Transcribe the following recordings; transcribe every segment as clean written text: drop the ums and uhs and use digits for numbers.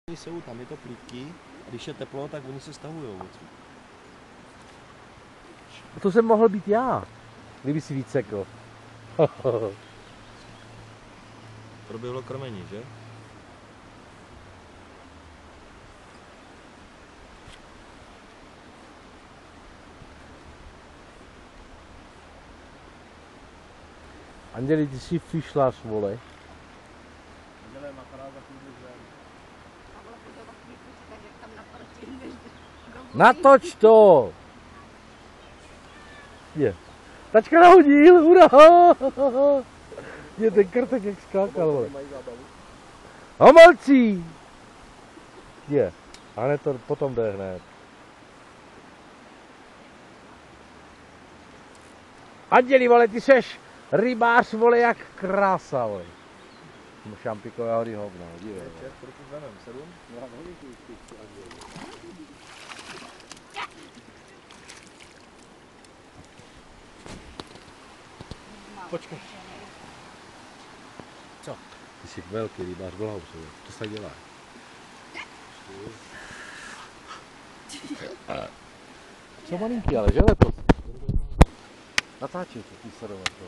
Jsou, tam je to plítky a když je teplo, tak oni se stahujou. To jsem mohl být já, kdyby si víc sekl. Proběhlo krmení, že? Anděli, ty jsi fišlář, vole. Natoč to! Je. Tačka nahodil, hurá! Je ten krtek jak skákal, vole. Homalcí! Je. A hned to potom jde hned. Anděli, vole, ty seš rybář, vole, jak krása, vole. Šampikové hody hovna, dívej. Kolik už venem? 7? Počkej. Co? Ty jsi velký rybář, Blahousový. To se dělá. Co malinký, ale že letos? Natáčej to, ty sledovat to.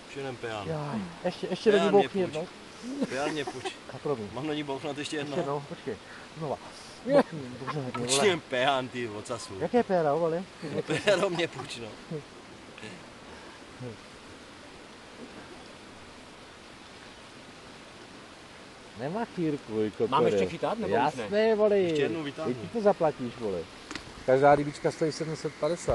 Už jenom peán. Ještě do ní bouchni jednou. Peán mě puč. A promiň. Mám na ní bouchnat ještě jednou. Ještě jednou, počkej. Znova. Puč jen peán, ty ocasu. Jaké péra, vole? Péro mě puč, no. Nemá chýrku, Mám ještě chytat, nebo jasné, vole. Ještě jednou vytáhnu. Ty to zaplatíš, vole. Každá rybička stojí 750.